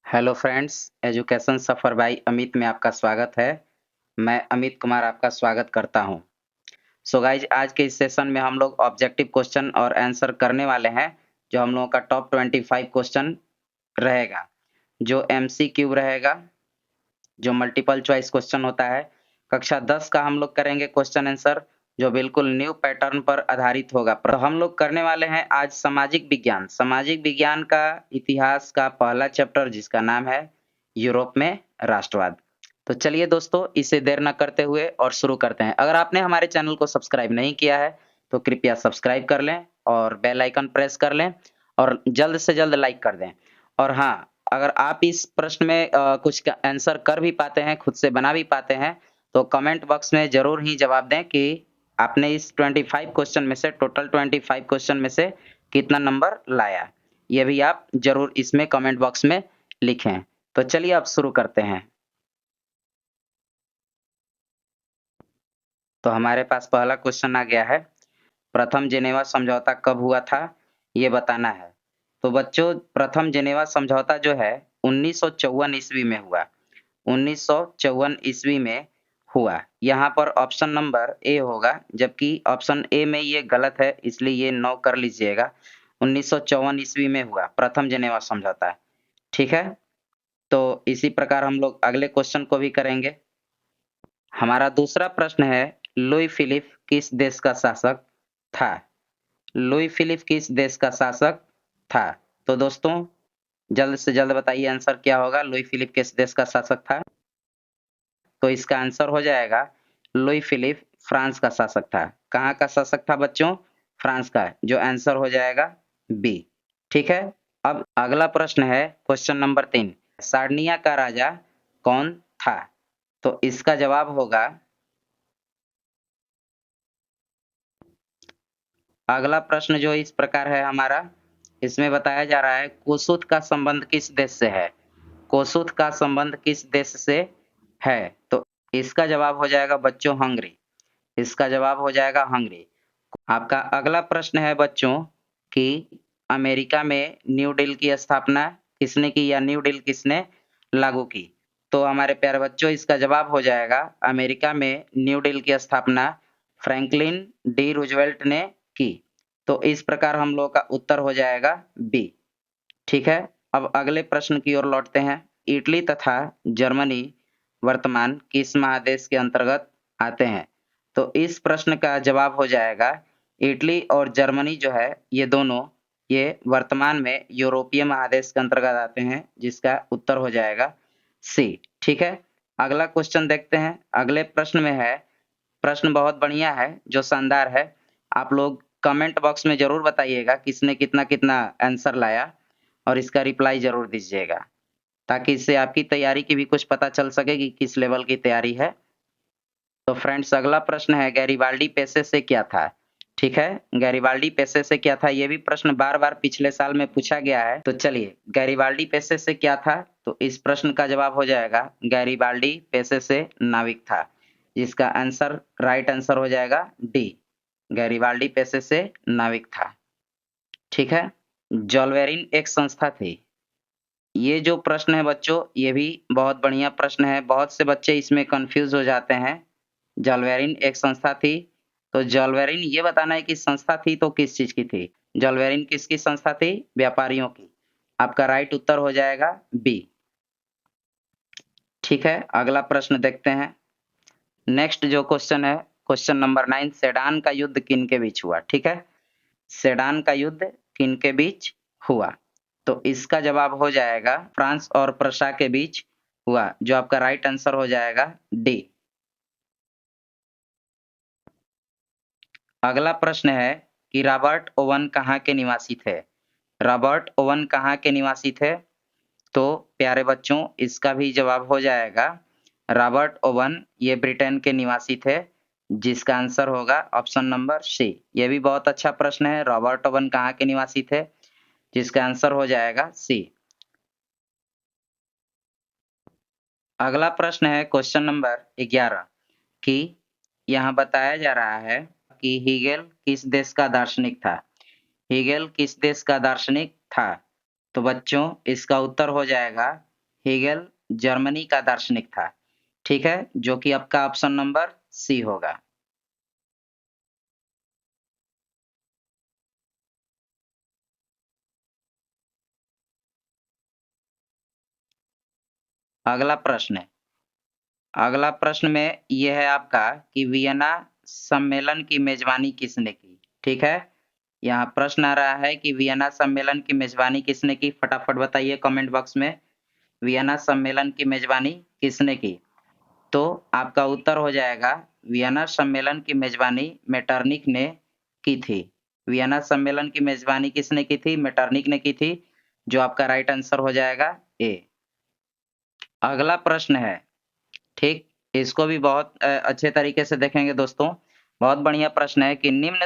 Hello friends, education suffer by Amit में आपका स्वागत है। मैं अमित कुमार आपका स्वागत करता हूं। सो गाइज, आज के इस सेशन में हम लोग ऑब्जेक्टिव क्वेश्चन और आंसर करने वाले हैं, जो हम लोगों का टॉप 25 क्वेश्चन रहेगा, जो एमसीक्यू रहेगा, जो मल्टीपल चॉइस क्वेश्चन होता है। कक्षा 10 का हम लोग करेंगे क्वेश्चन आंसर, जो बिल्कुल न्यू पैटर्न पर आधारित होगा। तो हम लोग करने वाले हैं आज सामाजिक विज्ञान। सामाजिक विज्ञान का इतिहास का पहला चैप्टर, जिसका नाम है यूरोप में राष्ट्रवाद। तो चलिए दोस्तों, इसे देर न करते हुए और शुरू करते हैं। अगर आपने हमारे चैनल को सब्सक्राइब नहीं किया है तो कृपया सब्सक्राइब कर लें और बेल आइकन प्रेस कर लें और जल्द से जल्द लाइक कर दें। और हाँ, अगर आप इस प्रश्न में कुछ का आंसर कर भी पाते हैं, खुद से बना भी पाते हैं, तो कमेंट बॉक्स में जरूर ही जवाब दें कि आपने इस 25 क्वेश्चन में से, टोटल 25 क्वेश्चन में से कितना नंबर लाया। ये भी आप जरूर इसमें कमेंट बॉक्स में लिखें। तो चलिए अब शुरू करते हैं। तो हमारे पास पहला क्वेश्चन आ गया है, प्रथम जेनेवा समझौता कब हुआ था, ये बताना है। तो बच्चों, प्रथम जेनेवा समझौता जो है 1954 ईस्वी में हुआ। 1954 ईस्वी में हुआ। यहाँ पर ऑप्शन नंबर ए होगा, जबकि ऑप्शन ए में ये गलत है, इसलिए ये नो कर लीजिएगा। 1954 ईस्वी में हुआ प्रथम जेनेवा समझौता। ठीक है, तो इसी प्रकार हम लोग अगले क्वेश्चन को भी करेंगे। हमारा दूसरा प्रश्न है, लुई फिलिप किस देश का शासक था। लुई फिलिप किस देश का शासक था। तो दोस्तों, जल्द से जल्द बताइए आंसर क्या होगा। लुई फिलिप किस देश का शासक था। तो इसका आंसर हो जाएगा, लुई फिलिप फ्रांस का शासक था। कहाँ का शासक था बच्चों? फ्रांस का, जो आंसर हो जाएगा बी। ठीक है, अब अगला प्रश्न है क्वेश्चन नंबर 3, सार्डिनिया का राजा कौन था। तो इसका जवाब होगा, अगला प्रश्न जो इस प्रकार है हमारा, इसमें बताया जा रहा है कोसुत का संबंध किस देश से है। कोसुत का संबंध किस देश से है। तो इसका जवाब हो जाएगा बच्चों हंगरी। इसका जवाब हो जाएगा हंगरी। आपका अगला प्रश्न है बच्चों कि अमेरिका में न्यू डील की स्थापना किसने की, या न्यू डील किसने लागू की। तो हमारे प्यारे बच्चों, इसका जवाब हो जाएगा, अमेरिका में न्यू डील की स्थापना फ्रैंकलिन डी रूजवेल्ट ने की। तो इस प्रकार हम लोग का उत्तर हो जाएगा बी। ठीक है, अब अगले प्रश्न की ओर लौटते हैं। इटली तथा जर्मनी वर्तमान किस महादेश के अंतर्गत आते हैं। तो इस प्रश्न का जवाब हो जाएगा, इटली और जर्मनी जो है, ये दोनों ये वर्तमान में यूरोपीय महादेश के अंतर्गत आते हैं, जिसका उत्तर हो जाएगा सी। ठीक है, अगला क्वेश्चन देखते हैं। अगले प्रश्न में है, प्रश्न बहुत बढ़िया है, जो शानदार है। आप लोग कमेंट बॉक्स में जरूर बताइएगा किसने कितना कितना आंसर लाया, और इसका रिप्लाई जरूर दीजिएगा, ताकि इससे आपकी तैयारी की भी कुछ पता चल सके कि किस लेवल की तैयारी है। तो फ्रेंड्स, अगला प्रश्न है, गैरिबाल्डी पेशे से क्या था। ठीक है, गैरिबाल्डी पेशे से क्या था, ये भी प्रश्न बार बार पिछले साल में पूछा गया है। तो चलिए, गैरिबाल्डी पेशे से क्या था। तो इस प्रश्न का जवाब हो जाएगा, गैरिबाल्डी पेशे से नाविक था, जिसका आंसर, राइट आंसर हो जाएगा डी। गैरिबाल्डी पेशे से नाविक था। ठीक है, जॉलवेरिन एक संस्था थी। ये जो प्रश्न है बच्चों, ये भी बहुत बढ़िया प्रश्न है। बहुत से बच्चे इसमें कंफ्यूज हो जाते हैं। जॉलवेरिन एक संस्था थी, तो जॉलवेरिन ये बताना है कि संस्था थी तो किस चीज की थी। जॉलवेरिन किसकी संस्था थी? व्यापारियों की। आपका राइट उत्तर हो जाएगा बी। ठीक है, अगला प्रश्न देखते हैं। नेक्स्ट जो क्वेश्चन है, क्वेश्चन नंबर 9, सेडान का युद्ध किन के बीच हुआ। ठीक है, सेडान का युद्ध किन के बीच हुआ। तो इसका जवाब हो जाएगा, फ्रांस और प्रशा के बीच हुआ, जो आपका राइट आंसर हो जाएगा डी। अगला प्रश्न है कि रॉबर्ट ओवन कहाँ के निवासी थे। रॉबर्ट ओवन कहाँ के निवासी थे। तो प्यारे बच्चों, इसका भी जवाब हो जाएगा, रॉबर्ट ओवन ये ब्रिटेन के निवासी थे, जिसका आंसर होगा ऑप्शन नंबर सी। ये भी बहुत अच्छा प्रश्न है, रॉबर्ट ओवन कहाँ के निवासी थे, जिसका आंसर हो जाएगा सी। अगला प्रश्न है क्वेश्चन नंबर 11 कि यहाँ बताया जा रहा है कि हीगेल किस देश का दार्शनिक था। हीगेल किस देश का दार्शनिक था। तो बच्चों, इसका उत्तर हो जाएगा हेगेल जर्मनी का दार्शनिक था। ठीक है, जो कि आपका ऑप्शन नंबर सी होगा। अगला प्रश्न है, अगला प्रश्न में यह है आपका कि वियना सम्मेलन की मेजबानी किसने की? ठीक है, यहाँ प्रश्न आ रहा है कि वियना सम्मेलन की मेजबानी किसने की? फटाफट बताइए कमेंट बॉक्स में, वियना सम्मेलन की मेजबानी किसने की? तो आपका उत्तर हो जाएगा वियना सम्मेलन की मेजबानी मेटरनिक ने की थी। वियना सम्मेलन की मेजबानी किसने की थी? मेटरनिक ने की थी, जो आपका राइट आंसर हो जाएगा ए। अगला प्रश्न है, ठीक, इसको भी बहुत अच्छे तरीके से देखेंगे दोस्तों। बहुत बढ़िया प्रश्न है कि निम्न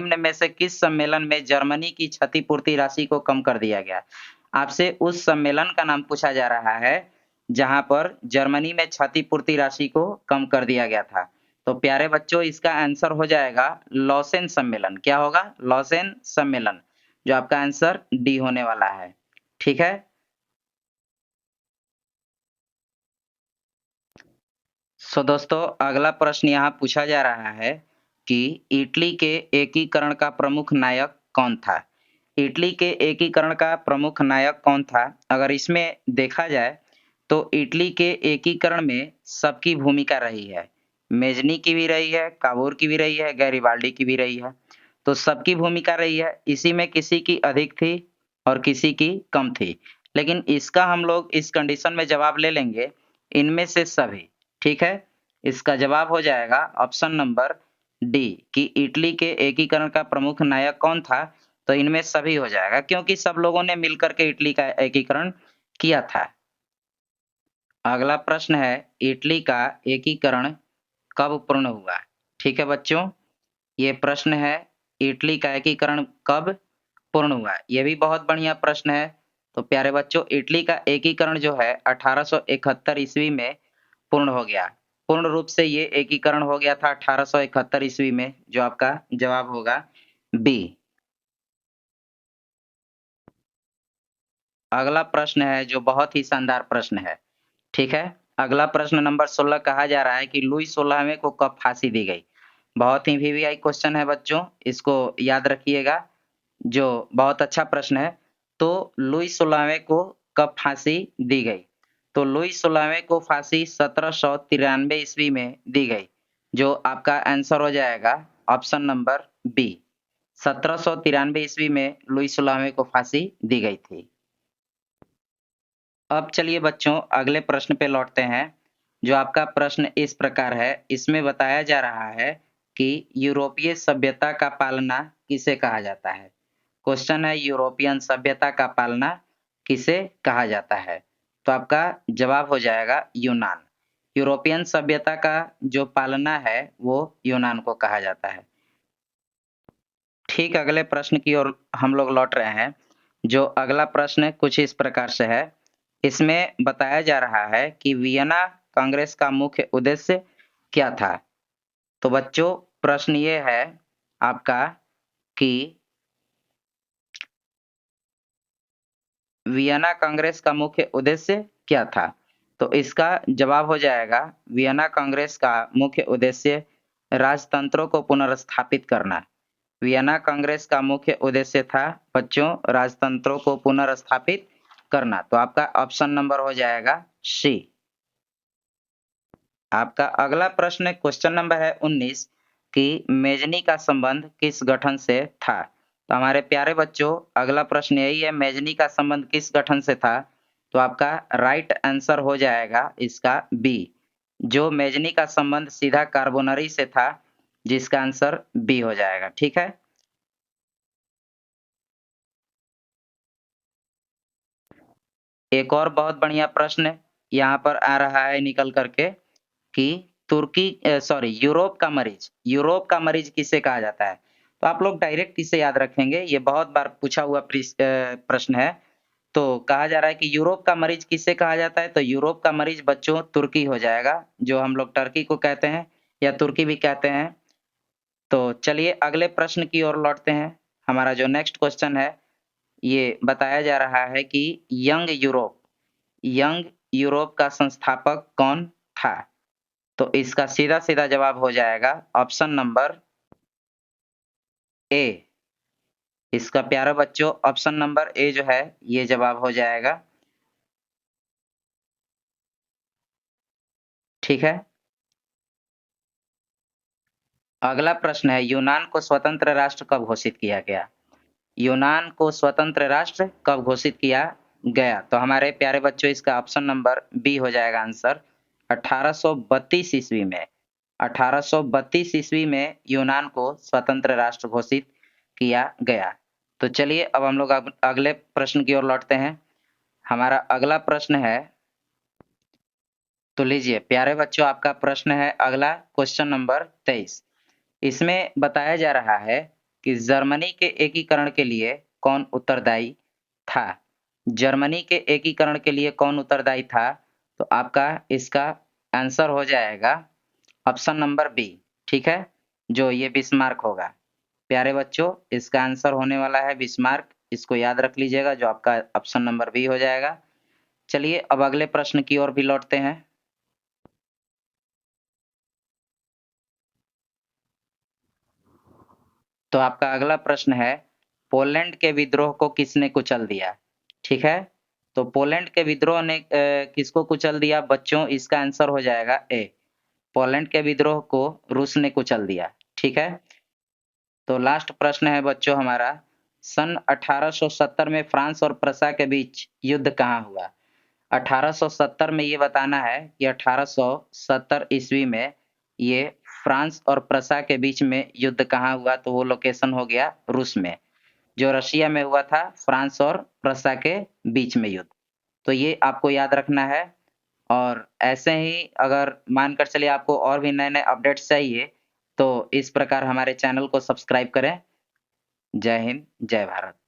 में से किस सम्मेलन में जर्मनी की क्षतिपूर्ति राशि को कम कर दिया गया? आपसे उस सम्मेलन का नाम पूछा जा रहा है जहां पर जर्मनी में क्षतिपूर्ति राशि को कम कर दिया गया था। तो प्यारे बच्चों, इसका आंसर हो जाएगा लॉसेन सम्मेलन। क्या होगा? लॉसेन सम्मेलन, जो आपका आंसर डी होने वाला है। ठीक है, दोस्तों अगला प्रश्न यहाँ पूछा जा रहा है कि इटली के एकीकरण का प्रमुख नायक कौन था? इटली के एकीकरण का प्रमुख नायक कौन था? अगर इसमें देखा जाए तो इटली के एकीकरण में सबकी भूमिका रही है। मेजनी की भी रही है, काबूर की भी रही है, गैरिबाल्डी की भी रही है। तो सबकी भूमिका रही है। इसी में किसी की अधिक थी और किसी की कम थी। लेकिन इसका हम लोग इस कंडीशन में जवाब ले लेंगे, इनमें से सभी। ठीक है, इसका जवाब हो जाएगा ऑप्शन नंबर डी कि इटली के एकीकरण का प्रमुख नायक कौन था? तो इनमें सभी हो जाएगा, क्योंकि सब लोगों ने मिलकर के इटली का एकीकरण किया था। अगला प्रश्न है, इटली का एकीकरण कब पूर्ण हुआ? ठीक है बच्चों, ये प्रश्न है, इटली का एकीकरण कब पूर्ण हुआ? ये भी बहुत बढ़िया प्रश्न है। तो प्यारे बच्चों, इटली का एकीकरण जो है 1871 ईस्वी में पूर्ण हो गया। पूर्ण रूप से ये एकीकरण हो गया था 1871 ईस्वी में, जो आपका जवाब होगा बी। अगला प्रश्न है जो बहुत ही शानदार प्रश्न है। ठीक है, अगला प्रश्न नंबर 16 कहा जा रहा है कि लुई 16वें को कब फांसी दी गई? बहुत ही वीवीआई क्वेश्चन है बच्चों, इसको याद रखिएगा, जो बहुत अच्छा प्रश्न है। तो लुई 16वें को कब फांसी दी गई? तो लुई 16वें को फांसी 1793 ईस्वी में दी गई, जो आपका आंसर हो जाएगा ऑप्शन नंबर बी। 1793 ईस्वी में लुई 16वें को फांसी दी गई थी। अब चलिए बच्चों अगले प्रश्न पे लौटते हैं, जो आपका प्रश्न इस प्रकार है। इसमें बताया जा रहा है कि यूरोपीय सभ्यता का पालना किसे कहा जाता है? क्वेश्चन है, यूरोपियन सभ्यता का पालना किसे कहा जाता है? तो आपका जवाब हो जाएगा यूनान। यूरोपियन सभ्यता का जो पालना है वो यूनान को कहा जाता है। ठीक, अगले प्रश्न की ओर हम लोग लौट रहे हैं। जो अगला प्रश्न कुछ इस प्रकार से है। इसमें बताया जा रहा है कि वियना कांग्रेस का मुख्य उद्देश्य क्या था? तो बच्चों प्रश्न ये है आपका कि वियना कांग्रेस का मुख्य उद्देश्य क्या था? तो इसका जवाब हो जाएगा वियना कांग्रेस का मुख्य उद्देश्य राजतंत्रों को पुनर्स्थापित करना। वियना कांग्रेस का मुख्य उद्देश्य था बच्चों राजतंत्रों को पुनर्स्थापित करना। तो आपका ऑप्शन नंबर हो जाएगा सी। आपका अगला प्रश्न क्वेश्चन नंबर है 19 कि मेजनी का संबंध किस गठन से था? तो हमारे प्यारे बच्चों अगला प्रश्न यही है, मेजनी का संबंध किस गठन से था? तो आपका राइट आंसर हो जाएगा इसका बी, जो मेजनी का संबंध सीधा कार्बोनरी से था, जिसका आंसर बी हो जाएगा। ठीक है, एक और बहुत बढ़िया प्रश्न यहाँ पर आ रहा है निकल करके कि यूरोप का मरीज किसे कहा जाता है? तो आप लोग डायरेक्ट इसे याद रखेंगे, ये बहुत बार पूछा हुआ प्रश्न है। तो कहा जा रहा है कि यूरोप का मरीज किसे कहा जाता है? तो यूरोप का मरीज बच्चों तुर्की हो जाएगा, जो हम लोग टर्की को कहते हैं या तुर्की भी कहते हैं। तो चलिए अगले प्रश्न की ओर लौटते हैं। हमारा जो नेक्स्ट क्वेश्चन है, ये बताया जा रहा है कि यंग यूरोप यंग यूरोप का संस्थापक कौन था? तो इसका सीधा सीधा जवाब हो जाएगा ऑप्शन नंबर ए। इसका प्यारे बच्चों ऑप्शन नंबर ए जो है ये जवाब हो जाएगा। ठीक है, अगला प्रश्न है यूनान को स्वतंत्र राष्ट्र कब घोषित किया गया? यूनान को स्वतंत्र राष्ट्र कब घोषित किया गया? तो हमारे प्यारे बच्चों इसका ऑप्शन नंबर बी हो जाएगा आंसर 1832 ईस्वी में। 1832 ईस्वी में यूनान को स्वतंत्र राष्ट्र घोषित किया गया। तो चलिए अब हम लोग अगले प्रश्न की ओर लौटते हैं। हमारा अगला प्रश्न है, तो लीजिए प्यारे बच्चों आपका प्रश्न है अगला क्वेश्चन नंबर 23। इसमें बताया जा रहा है कि जर्मनी के एकीकरण के लिए कौन उत्तरदायी था? जर्मनी के एकीकरण के लिए कौन उत्तरदायी था? तो आपका इसका आंसर हो जाएगा ऑप्शन नंबर बी। ठीक है, जो ये बिस्मार्क होगा। प्यारे बच्चों इसका आंसर होने वाला है बिस्मार्क, इसको याद रख लीजिएगा, जो आपका ऑप्शन नंबर बी हो जाएगा। चलिए अब अगले प्रश्न की ओर भी लौटते हैं। तो आपका अगला प्रश्न है पोलैंड के विद्रोह को किसने कुचल दिया? ठीक है, तो पोलैंड के विद्रोह ने किसको कुचल दिया बच्चों? इसका आंसर हो जाएगा ए। पोलैंड के विद्रोह को रूस ने कुचल दिया। ठीक है, तो लास्ट प्रश्न है बच्चों हमारा, सन 1870 में फ्रांस और प्रसा के बीच युद्ध कहाँ हुआ? 1870 में ये बताना है कि 1870 ईस्वी में ये फ्रांस और प्रसा के बीच में युद्ध कहाँ हुआ? तो वो लोकेशन हो गया रूस में। जो रशिया में हुआ था फ्रांस और प्रसा के बीच में युद्ध। तो ये आपको याद रखना है। और ऐसे ही अगर मानकर चलिए आपको और भी नए-नए अपडेट्स चाहिए तो इस प्रकार हमारे चैनल को सब्सक्राइब करें। जय हिंद, जय भारत।